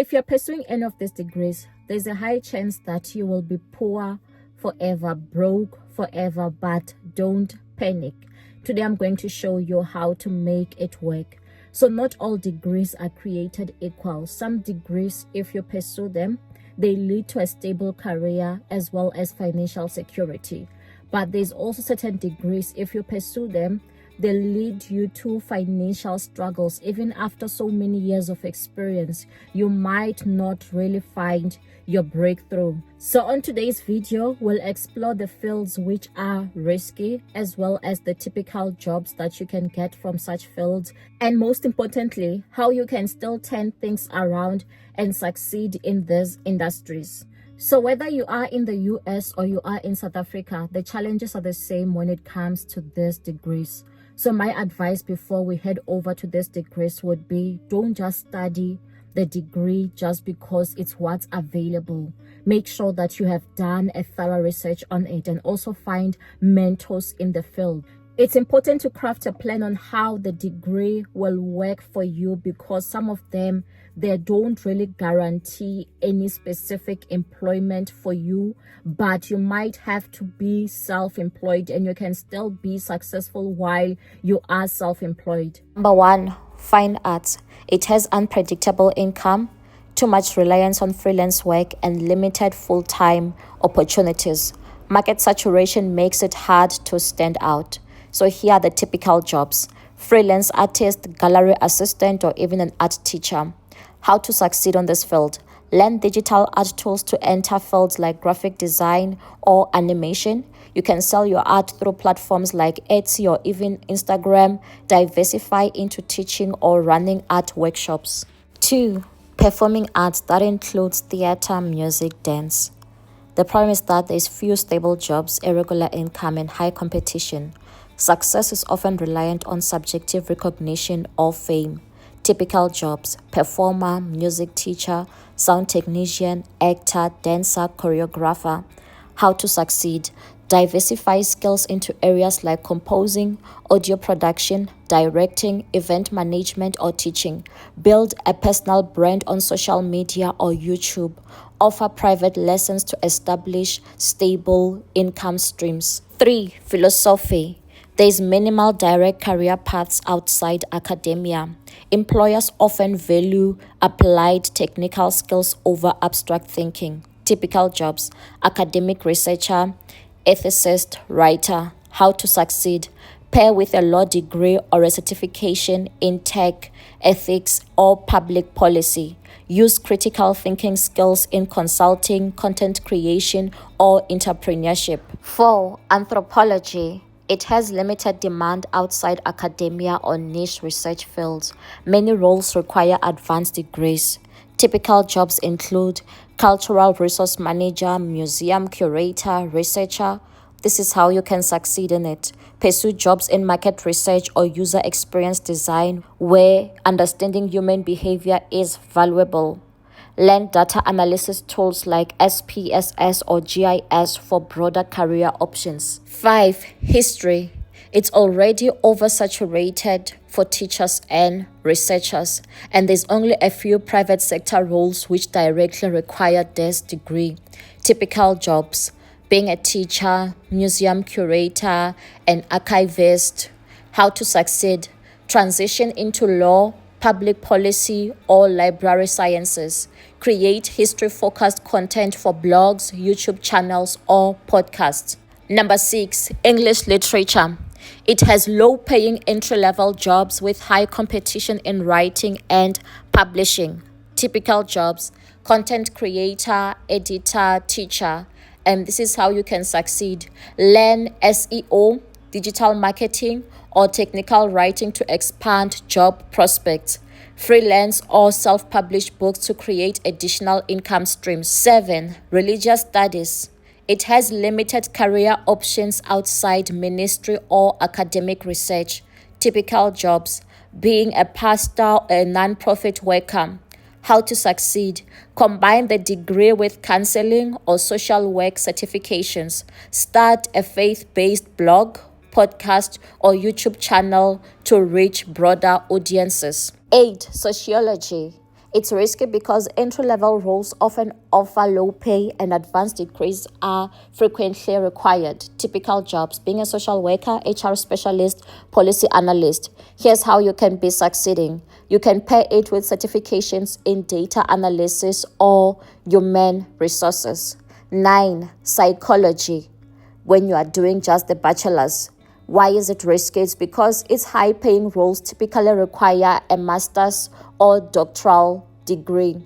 If you're pursuing any of these degrees, there's a high chance that you will be poor forever, broke forever, but don't panic. Today I'm going to show you how to make it work. So not all degrees are created equal. Some degrees, if you pursue them, they lead to a stable career as well as financial security. But there's also certain degrees, if you pursue them, they lead you to financial struggles. Even after so many years of experience, you might not really find your breakthrough. So on today's video, we'll explore the fields which are risky, as well as the typical jobs that you can get from such fields, and most importantly, how you can still turn things around and succeed in these industries. So whether you are in the US or you are in South Africa, the challenges are the same when it comes to these degrees. So my advice before we head over to these degrees would be, don't just study the degree just because it's what's available. Make sure that you have done a thorough research on it and also find mentors in the field. It's important to craft a plan on how the degree will work for you, because some of them, they don't really guarantee any specific employment for you, but you might have to be self-employed and you can still be successful while you are self-employed. Number 1, fine arts. It has unpredictable income, too much reliance on freelance work, and limited full-time opportunities. Market saturation makes it hard to stand out. So here are the typical jobs: freelance artist, gallery assistant, or even an art teacher. How to succeed on this field: learn digital art tools to enter fields like graphic design or animation. You can sell your art through platforms like Etsy or even Instagram. Diversify into teaching or running art workshops. 2, performing arts. That includes theater, music, dance. The problem is that there's few stable jobs, irregular income, and high competition. Success is often reliant on subjective recognition or fame. Typical jobs: performer, music teacher, sound technician, actor, dancer, choreographer. How to succeed: diversify skills into areas like composing, audio production, directing, event management, or teaching. Build a personal brand on social media or YouTube. Offer private lessons to establish stable income streams. 3, philosophy. There is minimal direct career paths outside academia. Employers often value applied technical skills over abstract thinking. Typical jobs: academic researcher, ethicist, writer. How to succeed: pair with a law degree or a certification in tech, ethics, or public policy. Use critical thinking skills in consulting, content creation, or entrepreneurship. 4, anthropology. It has limited demand outside academia or niche research fields. Many roles require advanced degrees. Typical jobs include cultural resource manager, museum curator, researcher. This is how you can succeed in it. Pursue jobs in market research or user experience design, where understanding human behavior is valuable. Learn data analysis tools like SPSS or GIS for broader career options. 5, history. It's already oversaturated for teachers and researchers, and there's only a few private sector roles which directly require this degree. Typical jobs: being a teacher, museum curator, and archivist. How to succeed: transition into law, public policy, or library sciences. Create history-focused content for blogs, YouTube channels, or podcasts. Number 6, English literature. It has low-paying entry-level jobs with high competition in writing and publishing. Typical jobs: content creator, editor, teacher. And this is how you can succeed: learn SEO, digital marketing, or technical writing to expand job prospects. Freelance or self-publish books to create additional income streams. 7, religious studies. It has limited career options outside ministry or academic research. Typical jobs: being a pastor or a non-profit worker. How to succeed: combine the degree with counselling or social work certifications. Start a faith-based blog, podcast, or YouTube channel to reach broader audiences. 8, sociology. It's risky because entry-level roles often offer low pay and advanced degrees are frequently required. Typical jobs: being a social worker, HR specialist, policy analyst. Here's how you can be succeeding. You can pair it with certifications in data analysis or human resources. 9. Psychology. When you are doing just the bachelor's. Why is it risky? It's because its high-paying roles typically require a master's or doctoral degree.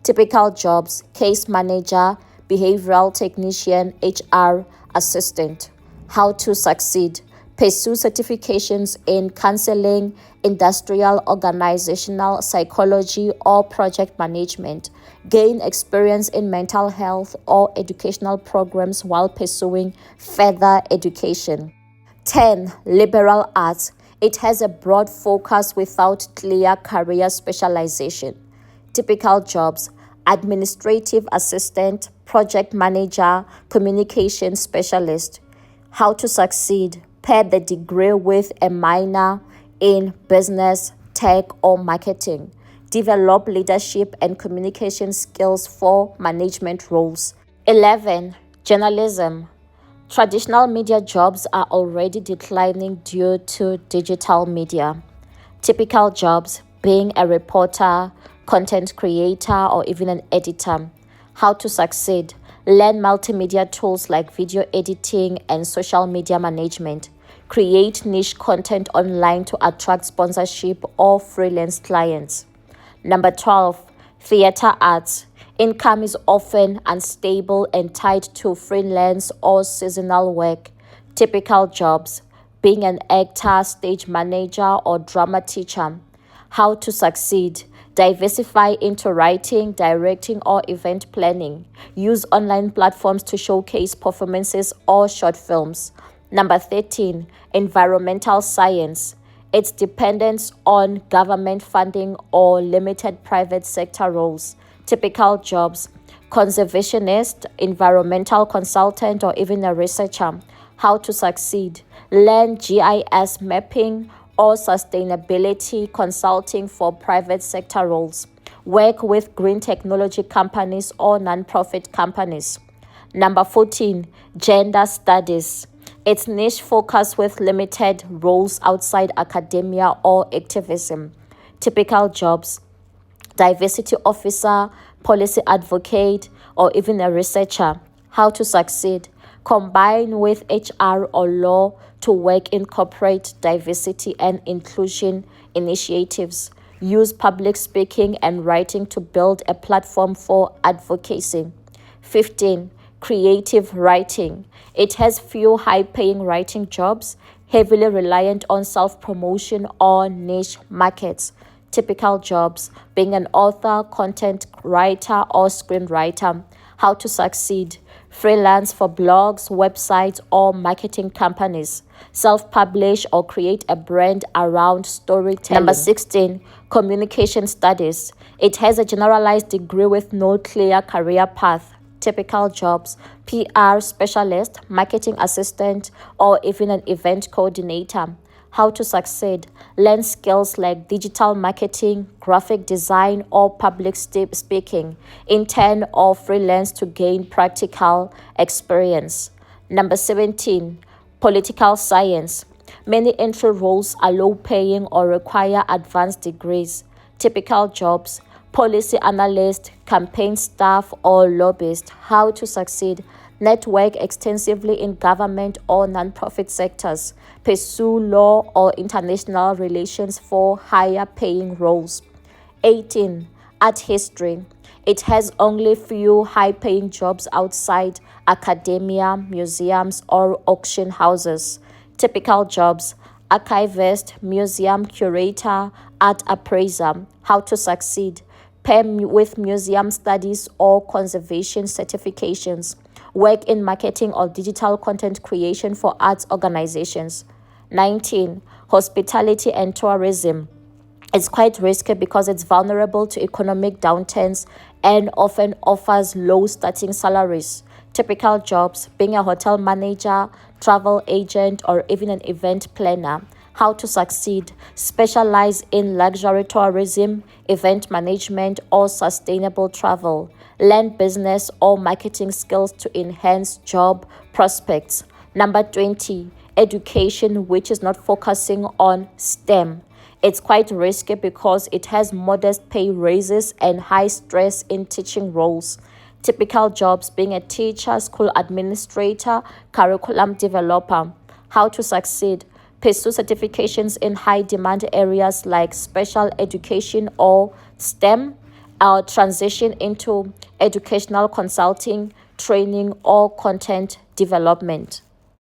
Typical jobs: case manager, behavioral technician, HR assistant. How to succeed: pursue certifications in counseling, industrial organizational psychology, or project management. Gain experience in mental health or educational programs while pursuing further education. 10. Liberal arts. It has a broad focus without clear career specialization. Typical jobs: administrative assistant, project manager, communication specialist. How to succeed: pair the degree with a minor in business, tech, or marketing. Develop leadership and communication skills for management roles. 11. Journalism. Traditional media jobs are already declining due to digital media. Typical jobs: being a reporter, content creator, or even an editor. How to succeed: learn multimedia tools like video editing and social media management. Create niche content online to attract sponsorship or freelance clients. Number 12. Theater arts. Income is often unstable and tied to freelance or seasonal work. Typical jobs: being an actor, stage manager, or drama teacher. How to succeed: diversify into writing, directing, or event planning. Use online platforms to showcase performances or short films. Number 13. Environmental science. Its dependence on government funding or limited private sector roles. Typical jobs: conservationist, environmental consultant, or even a researcher. How to succeed: learn GIS mapping or sustainability consulting for private sector roles. Work with green technology companies or non-profit companies. Number 14. Gender studies. Its niche focus with limited roles outside academia or activism. Typical jobs: diversity officer, policy advocate, or even a researcher. How to succeed: combine with HR or law to work in corporate diversity and inclusion initiatives. Use public speaking and writing to build a platform for advocacy. 15. Creative writing. It has few high-paying writing jobs, heavily reliant on self-promotion or niche markets. Typical jobs: being an author, content writer, or screenwriter. How to succeed: freelance for blogs, websites, or marketing companies. Self-publish or create a brand around storytelling. Number 16. Communication studies. It has a generalized degree with no clear career path. Typical jobs: PR specialist, marketing assistant, or even an event coordinator. How to succeed: learn skills like digital marketing, graphic design, or public speaking. Intern or freelance to gain practical experience. Number 17. Political science. Many entry roles are low paying or require advanced degrees. Typical jobs: policy analyst, campaign staff, or lobbyist. How to succeed: network extensively in government or non-profit sectors. Pursue law or international relations for higher paying roles. 18. Art history. It has only few high-paying jobs outside academia, museums, or auction houses. Typical jobs: archivist, museum curator, art appraiser. How to succeed: pair with museum studies or conservation certifications. Work in marketing or digital content creation for arts organizations. 19. Hospitality and tourism. It's quite risky because it's vulnerable to economic downturns and often offers low starting salaries. Typical jobs: being a hotel manager, travel agent, or even an event planner. How to succeed. Specialize in luxury tourism, event management, or sustainable travel. Learn business or marketing skills to enhance job prospects. Number 20, education which is not focusing on STEM. It's quite risky because it has modest pay raises and high stress in teaching roles. Typical jobs being a teacher, school administrator, curriculum developer. How to succeed. Pursue certifications in high demand areas like special education or STEM, or transition into educational consulting, training, or content development.